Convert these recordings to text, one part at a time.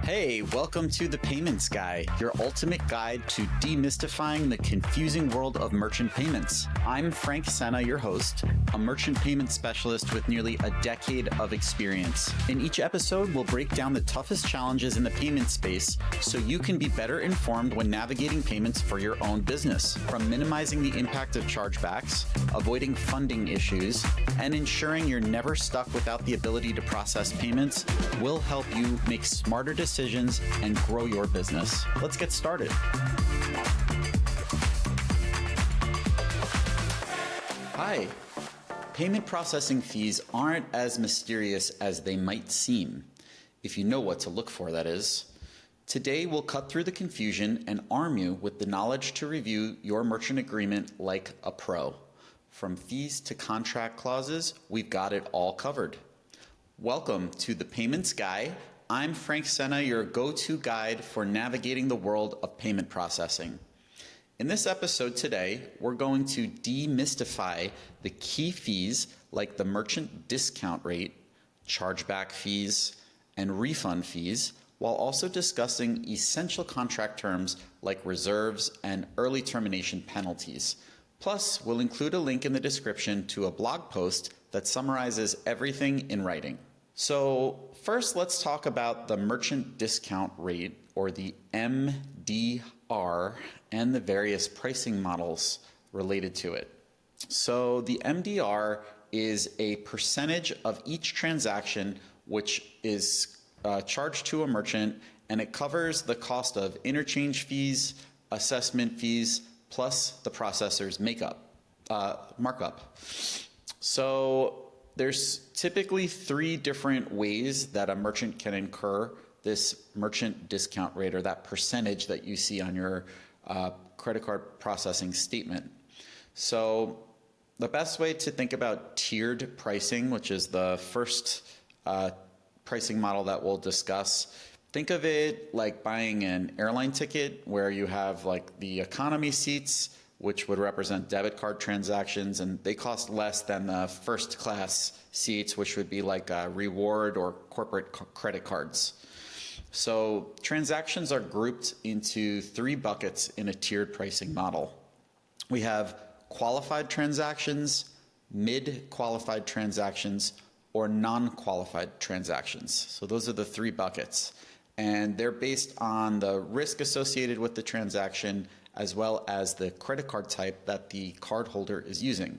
Hey, welcome to The Payments Guy, your ultimate guide to demystifying the confusing world of merchant payments. I'm Frank Senna, your host, a merchant payment specialist with nearly a decade of experience. In each episode, we'll break down the toughest challenges in the payment space so you can be better informed when navigating payments for your own business. From minimizing the impact of chargebacks, avoiding funding issues, and ensuring you're never stuck without the ability to process payments, we'll help you make smarter decisions and grow your business. Let's get started. Hi. Payment processing fees aren't as mysterious as they might seem, if you know what to look for, that is. Today, we'll cut through the confusion and arm you with the knowledge to review your merchant agreement like a pro. From fees to contract clauses, we've got it all covered. Welcome to The Payments Guy. I'm Frank Senna, your go-to guide for navigating the world of payment processing. In this episode today, we're going to demystify the key fees like the merchant discount rate, chargeback fees, and refund fees, while also discussing essential contract terms like reserves and early termination penalties. Plus, we'll include a link in the description to a blog post that summarizes everything in writing. So first, let's talk about the merchant discount rate, or the MDR, and the various pricing models related to it. So the MDR is a percentage of each transaction which is charged to a merchant, and it covers the cost of interchange fees, assessment fees, plus the processor's markup. So there's typically three different ways that a merchant can incur this merchant discount rate, or that percentage that you see on your credit card processing statement. So the best way to think about tiered pricing, which is the first pricing model that we'll discuss, think of it like buying an airline ticket where you have like the economy seats, which would represent debit card transactions, and they cost less than the first class seats, which would be like reward or corporate credit cards. So transactions are grouped into three buckets in a tiered pricing model. We have qualified transactions, mid-qualified transactions, or non-qualified transactions. So those are the three buckets. And they're based on the risk associated with the transaction as well as the credit card type that the cardholder is using.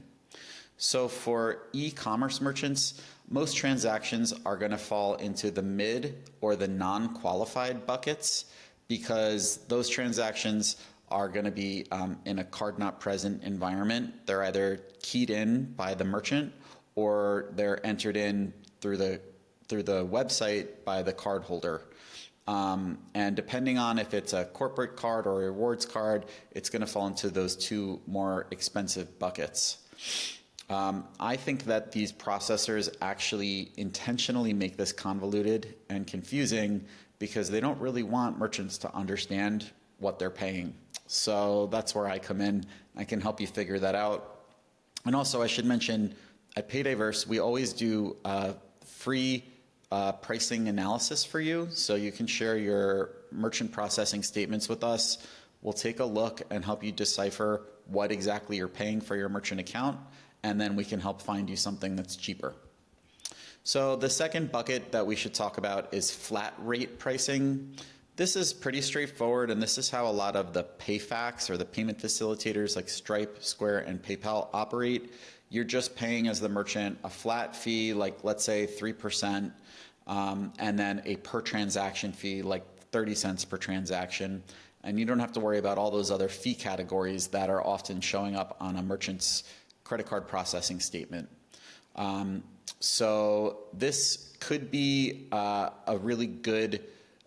So for e-commerce merchants, most transactions are going to fall into the mid or the non-qualified buckets, because those transactions are going to be in a card not present environment. They're either keyed in by the merchant or they're entered in through the website by the cardholder. And depending on if it's a corporate card or a rewards card, it's going to fall into those two more expensive buckets. I think that these processors actually intentionally make this convoluted and confusing because they don't really want merchants to understand what they're paying. So that's where I come in. I can help you figure that out. And also, I should mention, at PayDiverse, we always do free pricing analysis for you, so you can share your merchant processing statements with us. We'll take a look and help you decipher what exactly you're paying for your merchant account, and then we can help find you something that's cheaper. So the second bucket that we should talk about is flat rate pricing. This is pretty straightforward, and this is how a lot of the PayFacs, or the payment facilitators like Stripe, Square, and PayPal operate. You're just paying as the merchant a flat fee, like let's say 3%, and then a per transaction fee, like 30 cents per transaction. And you don't have to worry about all those other fee categories that are often showing up on a merchant's credit card processing statement. So this could be a really good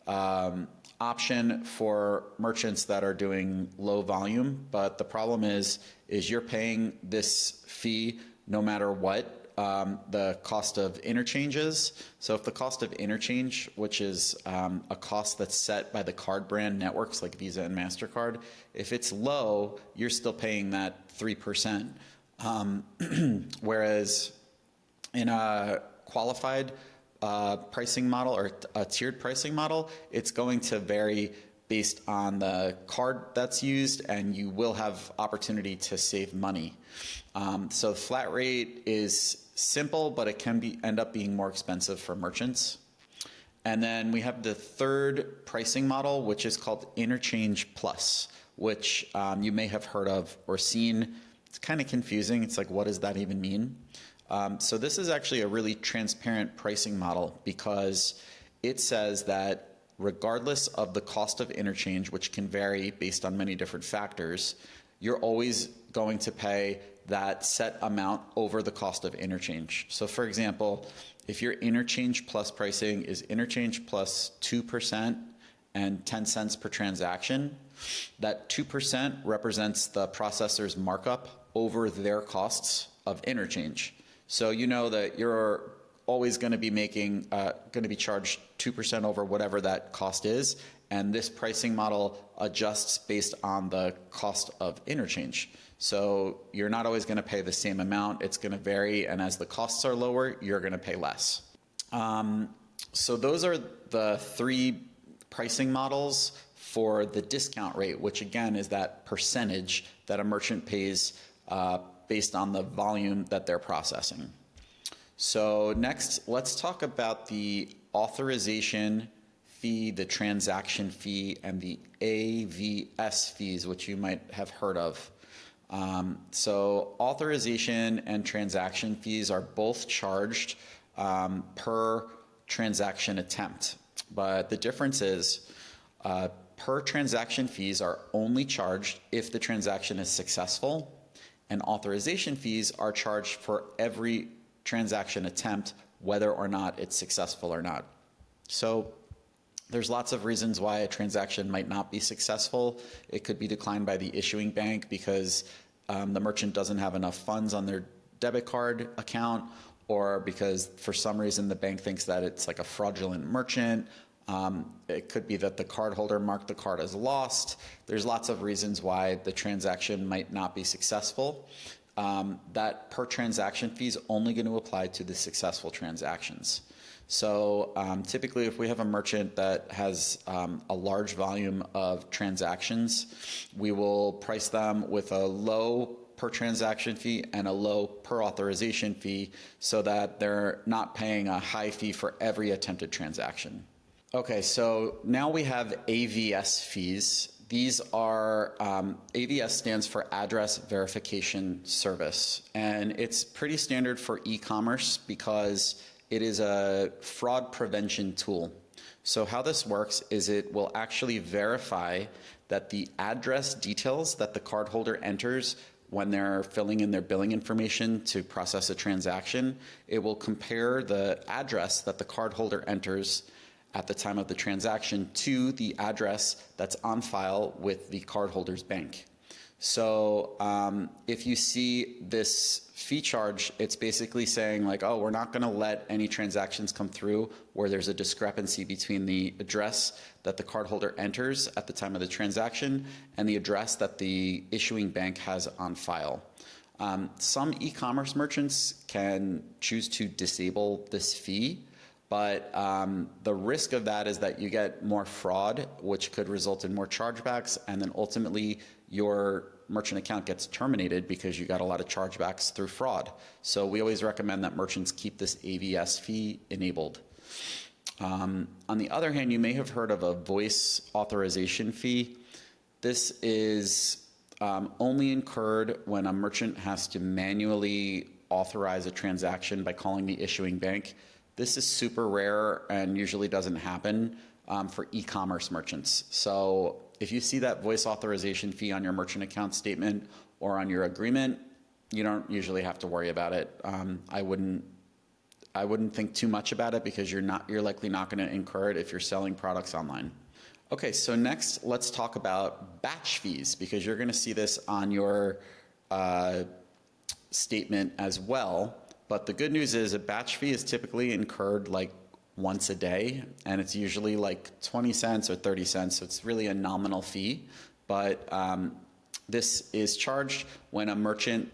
option for merchants that are doing low volume, but the problem is you're paying this fee no matter what the cost of interchange is. So if the cost of interchange, which is a cost that's set by the card brand networks like Visa and MasterCard, if it's low, you're still paying that 3%. Whereas in a qualified pricing model or a tiered pricing model, it's going to vary based on the card that's used, and you will have opportunity to save money. So flat rate is simple, but it can end up being more expensive for merchants. And then we have the third pricing model, which is called Interchange Plus, which you may have heard of or seen. It's kind of confusing. It's like, what does that even mean? So this is actually a really transparent pricing model because it says that regardless of the cost of interchange, which can vary based on many different factors, you're always going to pay that set amount over the cost of interchange. So for example, if your interchange plus pricing is interchange plus 2% and 10 cents per transaction, that 2% represents the processor's markup over their costs of interchange. So you know that you're always going to be charged 2% over whatever that cost is, and this pricing model adjusts based on the cost of interchange. So you're not always going to pay the same amount. It's going to vary, and as the costs are lower, you're going to pay less. So those are the three pricing models for the discount rate, which again is that percentage that a merchant pays based on the volume that they're processing. So next, let's talk about the authorization fee, the transaction fee, and the AVS fees, which you might have heard of. So authorization and transaction fees are both charged per transaction attempt. But the difference is per transaction fees are only charged if the transaction is successful, and authorization fees are charged for every transaction attempt, whether or not it's successful or not. So there's lots of reasons why a transaction might not be successful. It could be declined by the issuing bank because the merchant doesn't have enough funds on their debit card account, or because for some reason the bank thinks that it's like a fraudulent merchant. It could be that the cardholder marked the card as lost. There's lots of reasons why the transaction might not be successful. That per transaction fee is only going to apply to the successful transactions. So typically if we have a merchant that has a large volume of transactions, we will price them with a low per transaction fee and a low per authorization fee so that they're not paying a high fee for every attempted transaction. Okay, so now we have AVS fees. These are, AVS stands for Address Verification Service, and it's pretty standard for e-commerce because it is a fraud prevention tool. So how this works is it will actually verify that the address details that the cardholder enters when they're filling in their billing information to process a transaction, it will compare the address that the cardholder enters at the time of the transaction to the address that's on file with the cardholder's bank. So if you see this fee charge, it's basically saying like, oh, we're not going to let any transactions come through where there's a discrepancy between the address that the cardholder enters at the time of the transaction and the address that the issuing bank has on file. Some e-commerce merchants can choose to disable this fee, but the risk of that is that you get more fraud, which could result in more chargebacks, and then ultimately your merchant account gets terminated because you got a lot of chargebacks through fraud. So we always recommend that merchants keep this AVS fee enabled. On the other hand, you may have heard of a voice authorization fee. This is only incurred when a merchant has to manually authorize a transaction by calling the issuing bank. This is super rare and usually doesn't happen for e-commerce merchants. So if you see that voice authorization fee on your merchant account statement or on your agreement, you don't usually have to worry about it. I wouldn't think too much about it because you're likely not going to incur it if you're selling products online. Okay, so next let's talk about batch fees, because you're going to see this on your statement as well. But the good news is a batch fee is typically incurred like once a day, and it's usually like 20 cents or 30 cents, so it's really a nominal fee. But This is charged when a merchant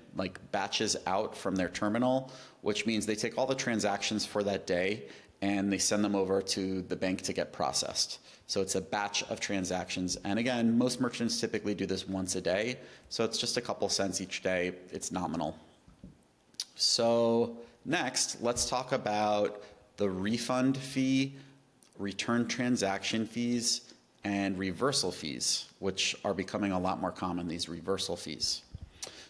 batches out from their terminal, which means they take all the transactions for that day and they send them over to the bank to get processed. So it's a batch of transactions. And again, most merchants typically do this once a day. So it's just a couple cents each day. It's nominal. So next, let's talk about the refund fee, return transaction fees, and reversal fees, which are becoming a lot more common, these reversal fees.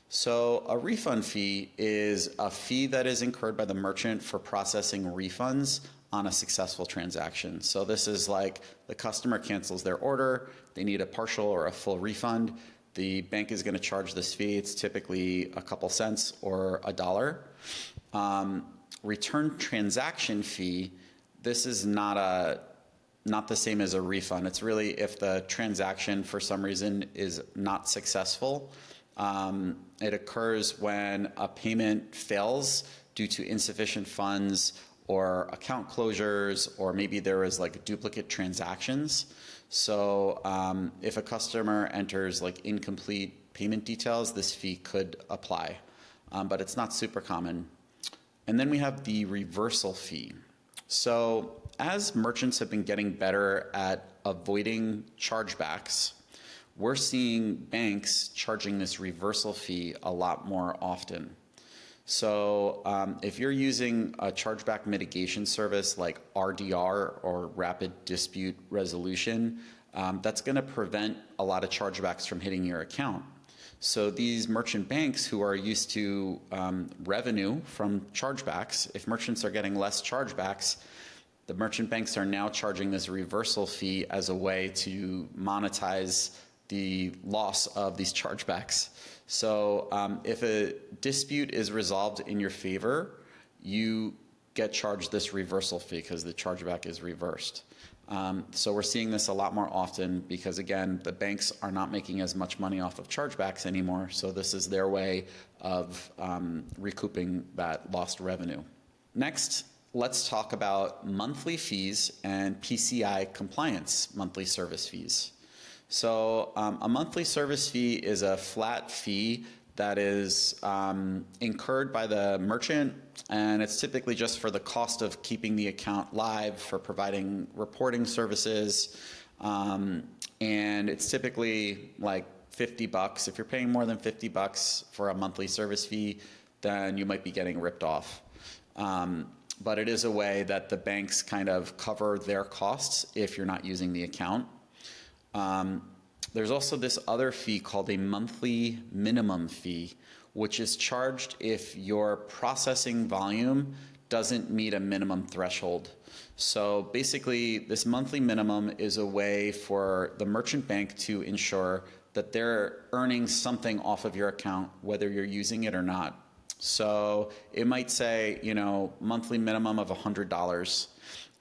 So a refund fee is a fee that is incurred by the merchant for processing refunds on a successful transaction. So this is like the customer cancels their order, they need a partial or a full refund. The bank is going to charge this fee. It's typically a couple cents or $1. Return transaction fee, this is not the same as a refund. It's really if the transaction for some reason is not successful. It occurs when a payment fails due to insufficient funds or account closures, or maybe there was duplicate transactions. So if a customer enters incomplete payment details, this fee could apply, but it's not super common. And then we have the reversal fee. So as merchants have been getting better at avoiding chargebacks, we're seeing banks charging this reversal fee a lot more often. So if you're using a chargeback mitigation service like RDR, or Rapid Dispute Resolution, that's going to prevent a lot of chargebacks from hitting your account. So these merchant banks who are used to revenue from chargebacks, if merchants are getting less chargebacks, the merchant banks are now charging this reversal fee as a way to monetize the loss of these chargebacks. So if a dispute is resolved in your favor, you get charged this reversal fee because the chargeback is reversed. So we're seeing this a lot more often because, again, the banks are not making as much money off of chargebacks anymore. So this is their way of recouping that lost revenue. Next, let's talk about monthly fees and PCI compliance monthly service fees. So a monthly service fee is a flat fee that is incurred by the merchant, and it's typically just for the cost of keeping the account live, for providing reporting services, and it's typically $50. If you're paying more than $50 for a monthly service fee, then you might be getting ripped off. But it is a way that the banks kind of cover their costs if you're not using the account. There's also this other fee called a monthly minimum fee, which is charged if your processing volume doesn't meet a minimum threshold. So basically, this monthly minimum is a way for the merchant bank to ensure that they're earning something off of your account, whether you're using it or not. So it might say, monthly minimum of $100.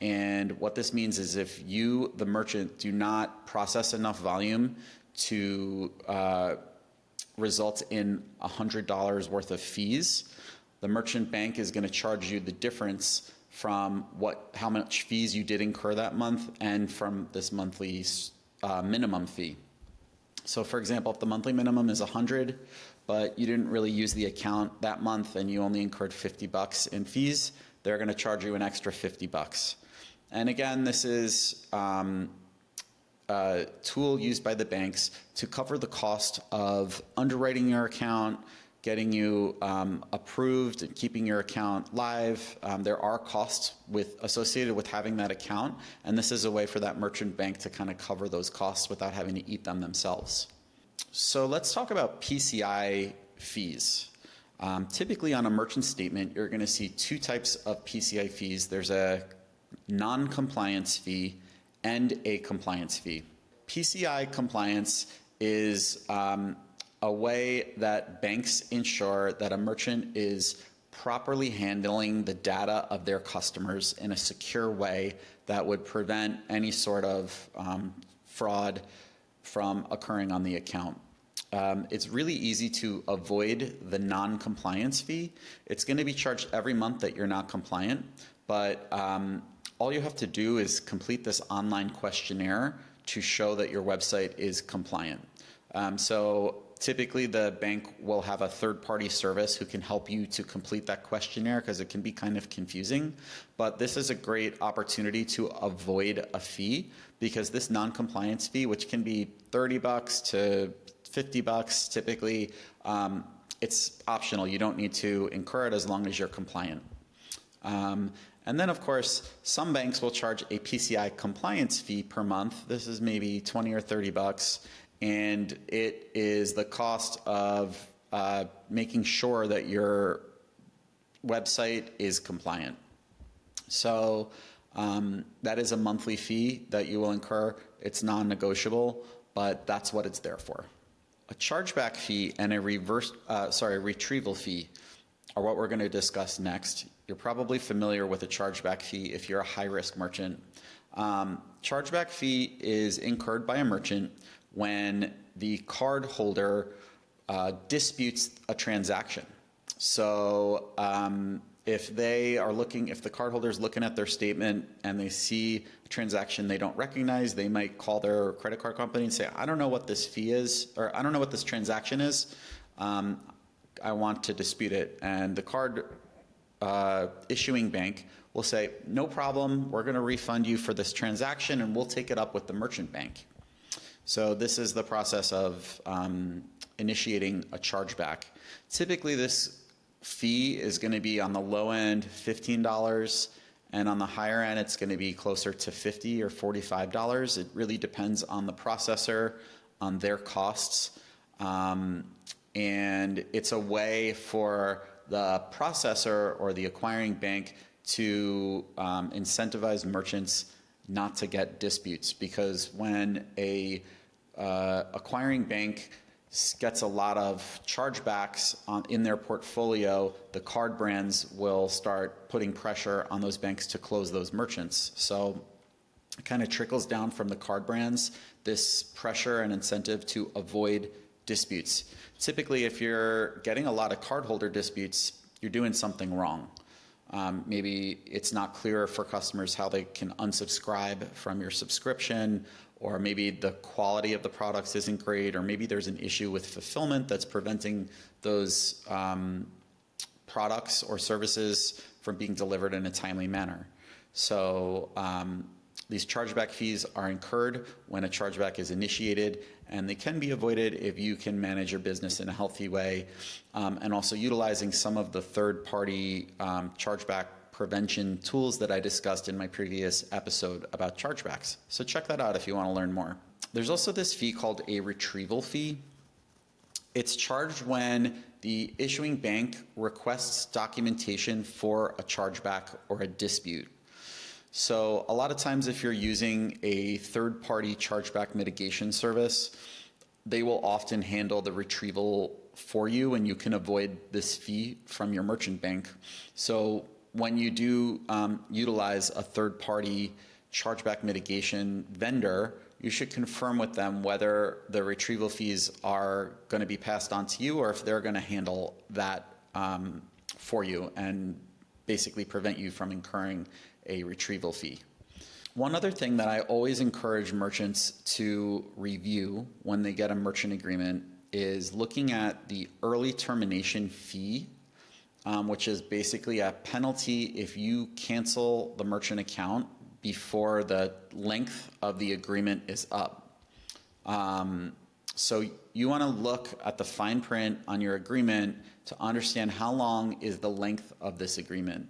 And what this means is if you, the merchant, do not process enough volume to result in $100 worth of fees, the merchant bank is going to charge you the difference from how much fees you did incur that month and from this monthly minimum fee. So for example, if the monthly minimum is $100, but you didn't really use the account that month and you only incurred $50 in fees, they're going to charge you an extra $50. And again, this is a tool used by the banks to cover the cost of underwriting your account, getting you approved, and keeping your account live. There are costs associated with having that account, and this is a way for that merchant bank to kind of cover those costs without having to eat them themselves. So let's talk about PCI fees. Typically on a merchant statement, you're going to see two types of PCI fees. There's a non-compliance fee and a compliance fee. PCI compliance is a way that banks ensure that a merchant is properly handling the data of their customers in a secure way that would prevent any sort of fraud from occurring on the account. It's really easy to avoid the non-compliance fee. It's going to be charged every month that you're not compliant, but all you have to do is complete this online questionnaire to show that your website is compliant. So typically the bank will have a third-party service who can help you to complete that questionnaire because it can be kind of confusing. But this is a great opportunity to avoid a fee, because this non-compliance fee, which can be $30 to $50 typically, it's optional. You don't need to incur it as long as you're compliant. And then, of course, some banks will charge a PCI compliance fee per month. This is maybe 20 or $30, and it is the cost of making sure that your website is compliant. So that is a monthly fee that you will incur. It's non-negotiable, but that's what it's there for. A chargeback fee and a retrieval fee are what we're going to discuss next. You're probably familiar with a chargeback fee if you're a high-risk merchant. Chargeback fee is incurred by a merchant when the card holder disputes a transaction. So if the cardholder is looking at their statement and they see a transaction they don't recognize, they might call their credit card company and say, I don't know what this fee is, or I don't know what this transaction is. I want to dispute it. And the card issuing bank will say, no problem, we're going to refund you for this transaction, and we'll take it up with the merchant bank. So this is the process of initiating a chargeback. Typically, this fee is going to be on the low end $15, and on the higher end it's going to be closer to $50 or $45. It really depends on the processor, on their costs, and it's a way for the processor or the acquiring bank to incentivize merchants not to get disputes, because when a acquiring bank gets a lot of chargebacks in their portfolio, the card brands will start putting pressure on those banks to close those merchants. So it kind of trickles down from the card brands, this pressure and incentive to avoid disputes. Typically, if you're getting a lot of cardholder disputes, you're doing something wrong. Maybe it's not clear for customers how they can unsubscribe from your subscription, or maybe the quality of the products isn't great, or maybe there's an issue with fulfillment that's preventing those products or services from being delivered in a timely manner. So these chargeback fees are incurred when a chargeback is initiated, and they can be avoided if you can manage your business in a healthy way, and also utilizing some of the third-party chargeback prevention tools that I discussed in my previous episode about chargebacks. So check that out if you want to learn more. There's also this fee called a retrieval fee. It's charged when the issuing bank requests documentation for a chargeback or a dispute. So a lot of times if you're using a third-party chargeback mitigation service, they will often handle the retrieval for you, and you can avoid this fee from your merchant bank. So when you do utilize a third-party chargeback mitigation vendor, you should confirm with them whether the retrieval fees are going to be passed on to you, or if they're going to handle that for you and basically prevent you from incurring a retrieval fee. One other thing that I always encourage merchants to review when they get a merchant agreement is looking at the early termination fee, which is basically a penalty if you cancel the merchant account before the length of the agreement is up. So you want to look at the fine print on your agreement to understand how long is the length of this agreement.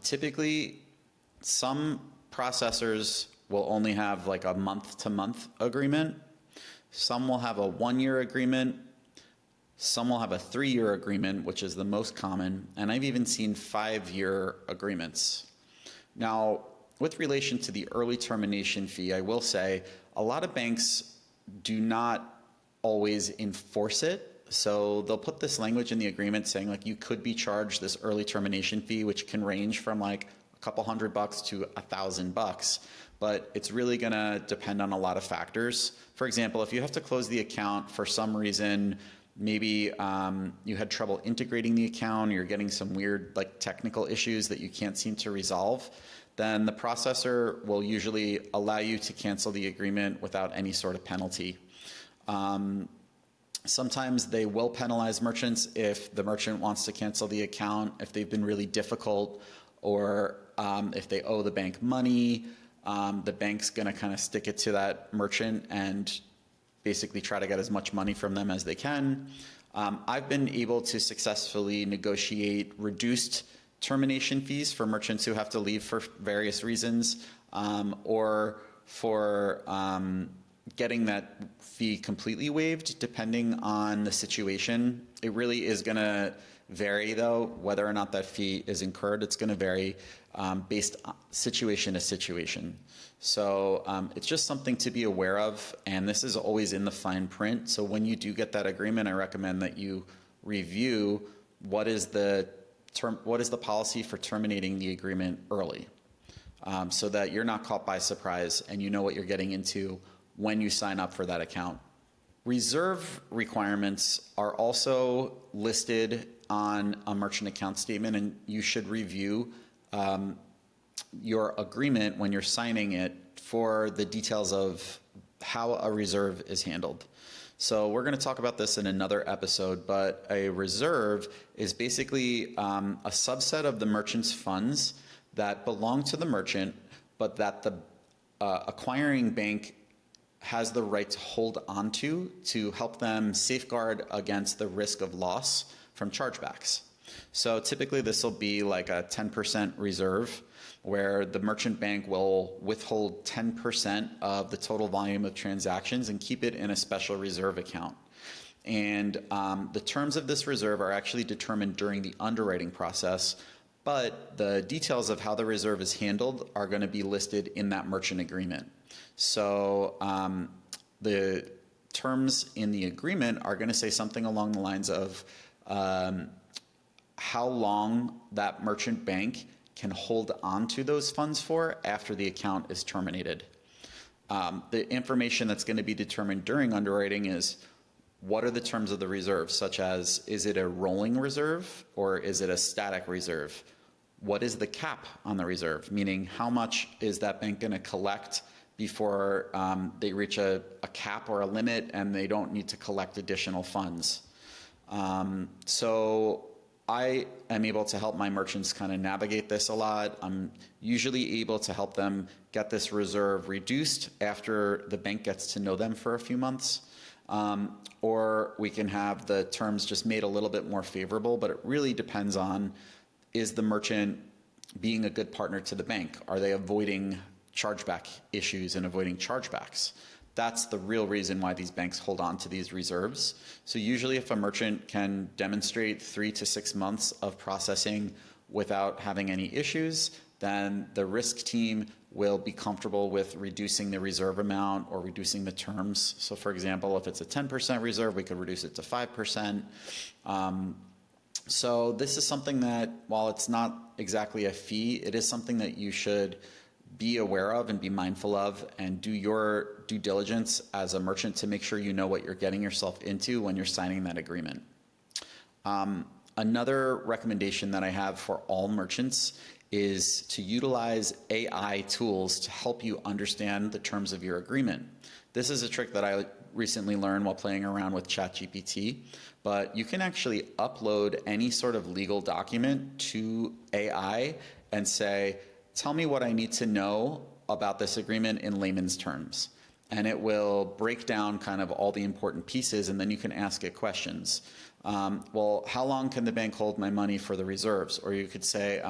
Typically, some processors will only have like a month-to-month agreement. Some will have a 1-year agreement. Some will have a 3-year agreement, which is the most common, and I've even seen 5-year agreements. Now, with relation to the early termination fee, I will say a lot of banks do not always enforce it. So they'll put this language in the agreement saying like you could be charged this early termination fee, which can range from like a couple $100 to $1,000, but it's really going to depend on a lot of factors. For example, if you have to close the account for some reason, maybe you had trouble integrating the account, or you're getting some weird like technical issues that you can't seem to resolve, then the processor will usually allow you to cancel the agreement without any sort of penalty. Sometimes they will penalize merchants if the merchant wants to cancel the account, if they've been really difficult, or if they owe the bank money. The bank's going to kind of stick it to that merchant and basically try to get as much money from them as they can. I've been able to successfully negotiate reduced termination fees for merchants who have to leave for various reasons, or for getting that fee completely waived depending on the situation. It really is going to vary, though, whether or not that fee is incurred. It's going to vary based on situation to situation. So it's just something to be aware of, and this is always in the fine print. So when you do get that agreement, I recommend that you review what is the policy for terminating the agreement early, so that you're not caught by surprise and you know what you're getting into when you sign up for that account. Reserve requirements are also listed on a merchant account statement, and you should review your agreement when you're signing it for the details of how a reserve is handled. So we're going to talk about this in another episode, but a reserve is basically a subset of the merchant's funds that belong to the merchant, but that the acquiring bank has the right to hold onto to help them safeguard against the risk of loss from chargebacks. So typically this will be like a 10% reserve, where the merchant bank will withhold 10% of the total volume of transactions and keep it in a special reserve account. And the terms of this reserve are actually determined during the underwriting process, but the details of how the reserve is handled are going to be listed in that merchant agreement. So the terms in the agreement are going to say something along the lines of how long that merchant bank can hold on to those funds for after the account is terminated. The information that's going to be determined during underwriting is what are the terms of the reserve, such as, is it a rolling reserve or is it a static reserve? What is the cap on the reserve? Meaning, how much is that bank going to collect before they reach a cap or a limit and they don't need to collect additional funds? So I am able to help my merchants kind of navigate this a lot. I'm usually able to help them get this reserve reduced after the bank gets to know them for a few months. Or we can have the terms just made a little bit more favorable, but it really depends on, is the merchant being a good partner to the bank? Are they avoiding chargeback issues and avoiding chargebacks? That's the real reason why these banks hold on to these reserves. So usually if a merchant can demonstrate 3 to 6 months of processing without having any issues, then the risk team will be comfortable with reducing the reserve amount or reducing the terms. So for example, if it's a 10% reserve, we could reduce it to 5%. So this is something that, while it's not exactly a fee, it is something that you should be aware of and be mindful of, and do your due diligence as a merchant to make sure you know what you're getting yourself into when you're signing that agreement. Another recommendation that I have for all merchants is to utilize AI tools to help you understand the terms of your agreement. This is a trick that I recently learned while playing around with ChatGPT, but you can actually upload any sort of legal document to AI and say, tell me what I need to know about this agreement in layman's terms. And it will break down kind of all the important pieces, and then you can ask it questions. Well, how long can the bank hold my money for the reserves? Or you could say,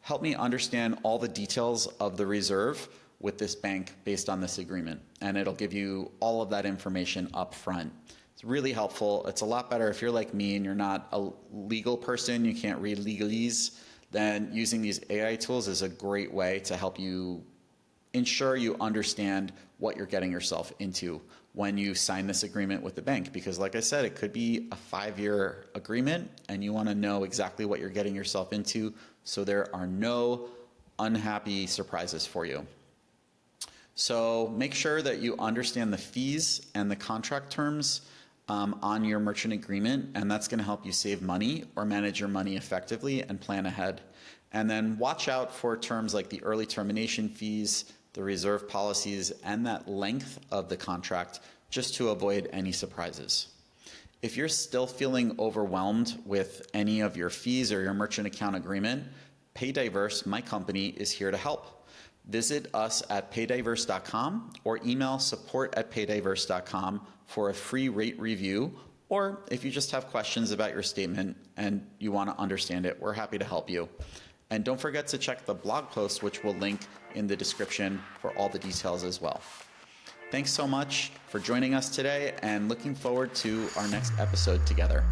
help me understand all the details of the reserve with this bank based on this agreement. And it'll give you all of that information up front. It's really helpful. It's a lot better if you're like me and you're not a legal person, you can't read legalese, then using these AI tools is a great way to help you ensure you understand what you're getting yourself into when you sign this agreement with the bank. Because like I said, it could be a 5-year agreement and you want to know exactly what you're getting yourself into so there are no unhappy surprises for you. So make sure that you understand the fees and the contract terms on your merchant agreement, and that's going to help you save money or manage your money effectively and plan ahead. And then watch out for terms like the early termination fees, the reserve policies, and that length of the contract, just to avoid any surprises. If you're still feeling overwhelmed with any of your fees or your merchant account agreement, PayDiverse, my company, is here to help. Visit us at paydiverse.com or email support@paydiverse.com for a free rate review, or if you just have questions about your statement and you want to understand it, we're happy to help you. And don't forget to check the blog post, which we'll link in the description for all the details as well. Thanks so much for joining us today, and looking forward to our next episode together.